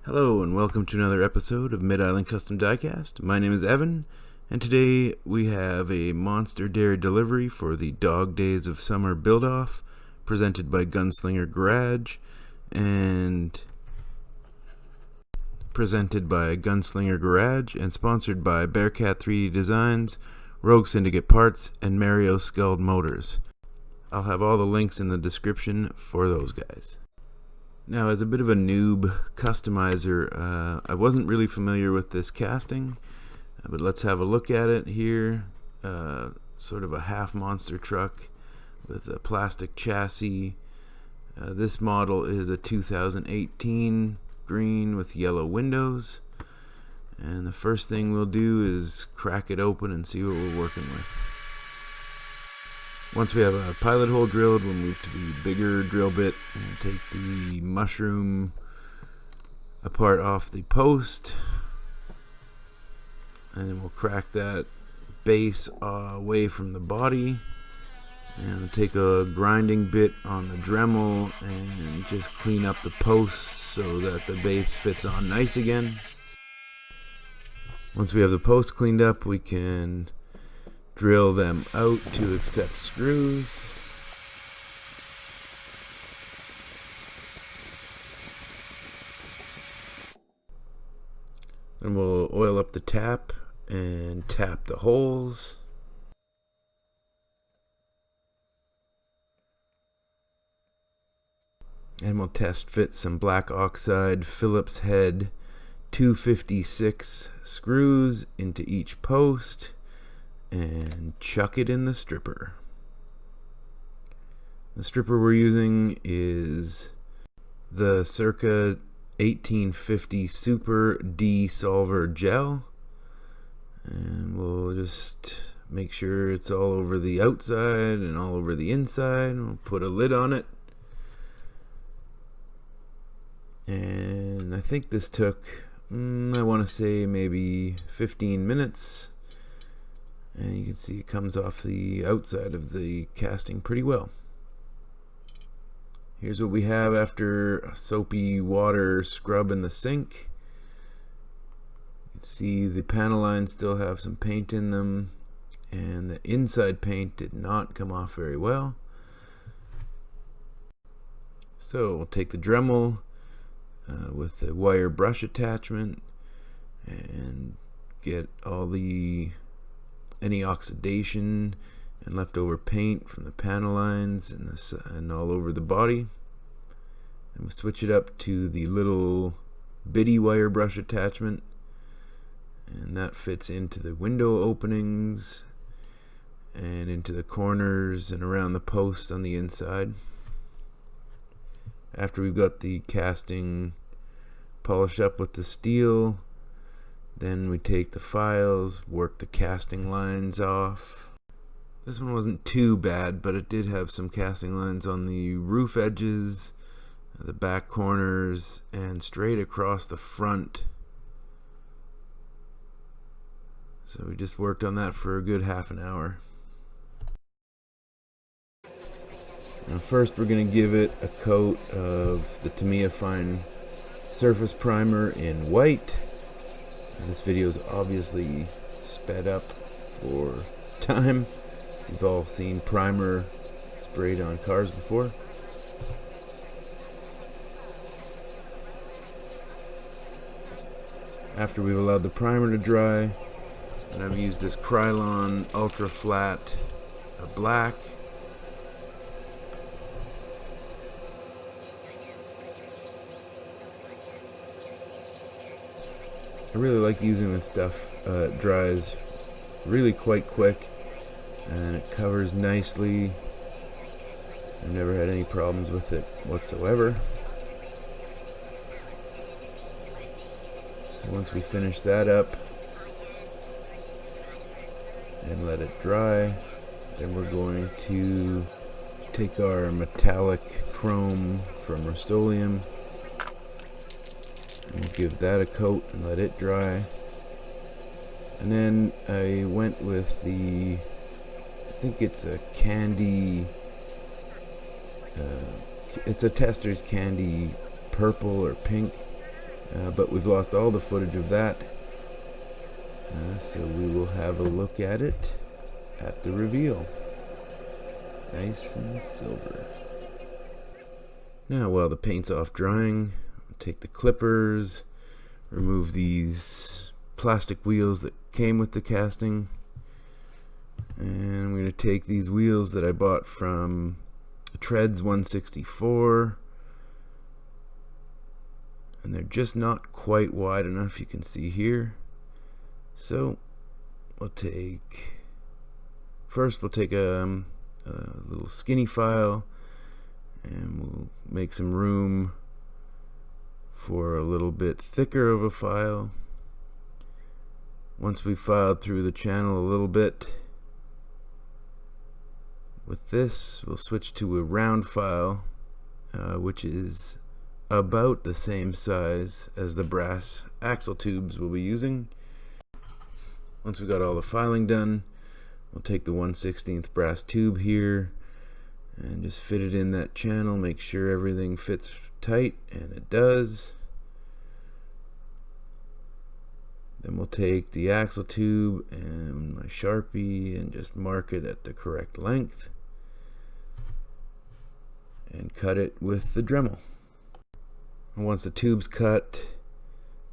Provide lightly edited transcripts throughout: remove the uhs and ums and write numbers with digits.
Hello and welcome to another episode of Mid-Island Custom Diecast. My name is Evan, and today we have a Monster Dairy delivery for the Dog Days of Summer build-off, presented by Gunslinger Garage, and sponsored by Bearcat 3D Designs, Rogue Syndicate Parts, and Mario Skeld Motors. I'll have all the links in the description for those guys. Now, as a bit of a noob customizer, I wasn't really familiar with this casting, but let's have a look at it here. Sort of a half monster truck with a plastic chassis. This model is a 2018 green with yellow windows. And the first thing we'll do is crack it open and see what we're working with. Once we have a pilot hole drilled, we'll move to the bigger drill bit and take the mushroom apart off the post. And then we'll crack that base away from the body. And we'll take a grinding bit on the Dremel and just clean up the posts so that the base fits on nice again. Once we have the posts cleaned up, we can drill them out to accept screws. Then we'll oil up the tap and tap the holes. And we'll test fit some black oxide Phillips head 256 screws into each post and chuck it in the stripper. The stripper we're using is the circa 1850 Super D Solver gel, and we'll just make sure it's all over the outside and all over the inside. We'll put a lid on it, and I think this took I want to say maybe 15 minutes. And you can see it comes off the outside of the casting pretty well. Here's what we have after a soapy water scrub in the sink. You can see the panel lines still have some paint in them, and the inside paint did not come off very well. So we'll take the Dremel with the wire brush attachment and get all any oxidation and leftover paint from the panel lines and all over the body. And we'll switch it up to the little bitty wire brush attachment, and that fits into the window openings and into the corners and around the post on the inside. After we've got the casting polished up with the steel, then we take the files, work the casting lines off. This one wasn't too bad, but it did have some casting lines on the roof edges, the back corners, and straight across the front. So we just worked on that for a good half an hour. Now first we're going to give it a coat of the Tamiya Fine Surface Primer in white. This video is obviously sped up for time. You've all seen primer sprayed on cars before. After we've allowed the primer to dry, and I've used this Krylon Ultra Flat black. I really like using this stuff. It dries really quite quick and it covers nicely. I've never had any problems with it whatsoever. So once we finish that up and let it dry, then we're going to take our metallic chrome from Rust-Oleum and give that a coat and let it dry. And then I went with I think it's a candy, it's a Tester's Candy purple or pink but we've lost all the footage of that. So we will have a look at it at the reveal. Nice and silver. Now while the paint's off drying, I'll take the clippers, remove these plastic wheels that came with the casting, and I'm going to take these wheels that I bought from Treads 164, and they're just not quite wide enough, you can see here. So we'll take a little skinny file, and we'll make some room for a little bit thicker of a file. Once we've filed through the channel a little bit with this, we'll switch to a round file, which is about the same size as the brass axle tubes we'll be using. Once we got all the filing done, we'll take the 1/16 brass tube here and just fit it in that channel, make sure everything fits tight, and it does. Then we'll take the axle tube and my Sharpie and just mark it at the correct length and cut it with the Dremel. And once the tube's cut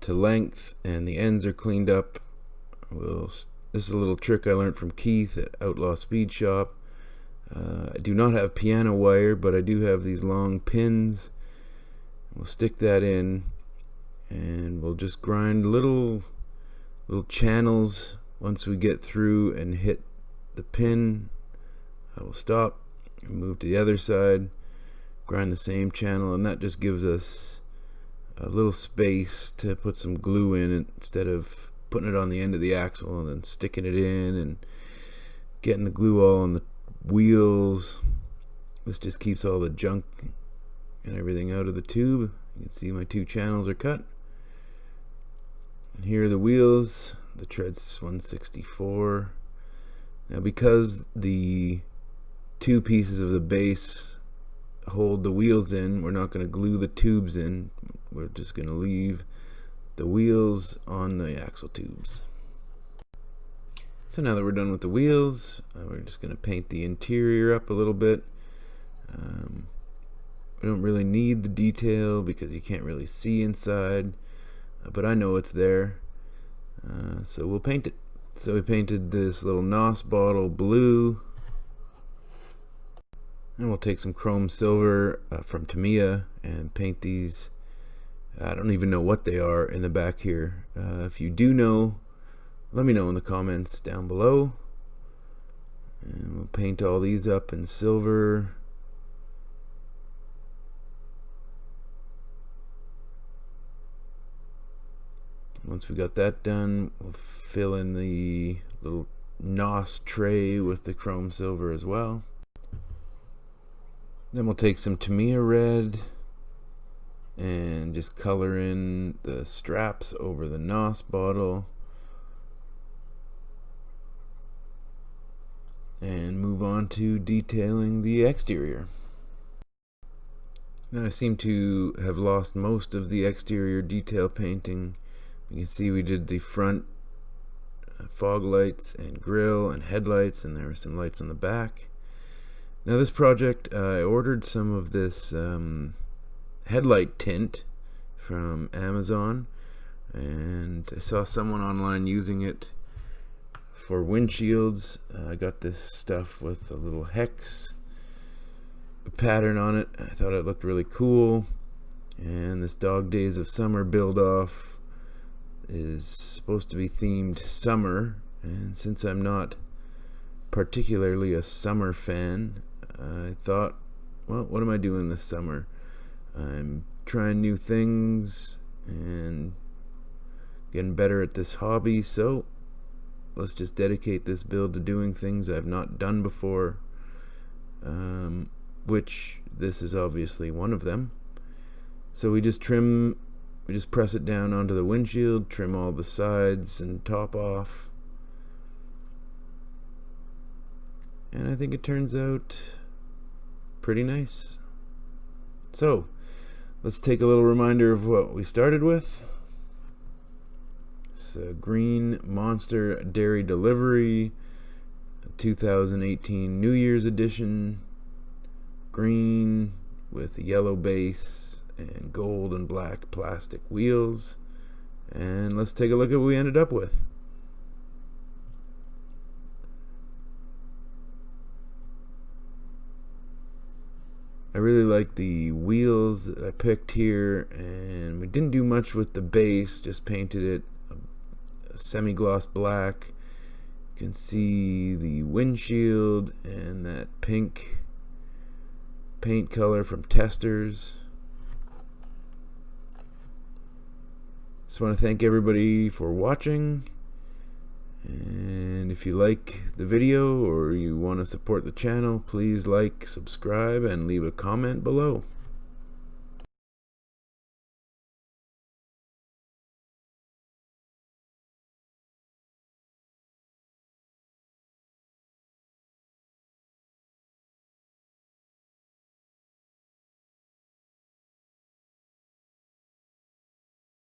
to length and the ends are cleaned up, this is a little trick I learned from Keith at Outlaw Speed Shop. I do not have piano wire, but I do have these long pins. We'll stick that in, and we'll just grind little channels. Once we get through and hit the pin, I will stop and move to the other side, grind the same channel, and that just gives us a little space to put some glue in instead of putting it on the end of the axle and then sticking it in and getting the glue all on the wheels. This just keeps all the junk and everything out of the tube. You can see my two channels are cut. And here are the wheels, the Treads 164. Now because the two pieces of the base hold the wheels in, we're not going to glue the tubes in. We're just going to leave the wheels on the axle tubes. So now that we're done with the wheels, we're just going to paint the interior up a little bit. We don't really need the detail because you can't really see inside, but I know it's there, so we'll paint it. So we painted this little NOS bottle blue, and we'll take some chrome silver from Tamiya and paint these. I don't even know what they are in the back here. If you do know, let me know in the comments down below. And we'll paint all these up in silver. Once we got that done, we'll fill in the little NOS tray with the chrome silver as well. Then we'll take some Tamiya red and just color in the straps over the NOS bottle and move on to detailing the exterior. Now I seem to have lost most of the exterior detail painting. You can see we did the front fog lights and grille and headlights, and there were some lights on the back. Now this project, I ordered some of this headlight tint from Amazon, and I saw someone online using it for windshields. I got this stuff with a little hex pattern on it. I thought it looked really cool, and this Dog Days of Summer build off is supposed to be themed summer, and since I'm not particularly a summer fan, I thought, well, what am I doing this summer? I'm trying new things and getting better at this hobby, so let's just dedicate this build to doing things I've not done before, which this is obviously one of them. So we just press it down onto the windshield, trim all the sides and top off, and I think it turns out pretty nice. So Let's take a little reminder of what we started with. It's a green Monster Dairy Delivery 2018 New Year's edition. Green with a yellow base and gold and black plastic wheels. And let's take a look at what we ended up with. I really like the wheels that I picked here, and we didn't do much with the base, just painted it a semi-gloss black. You can see the windshield and that pink paint color from Testors. Just want to thank everybody for watching, and if you like the video or you want to support the channel, please like, subscribe, and leave a comment below.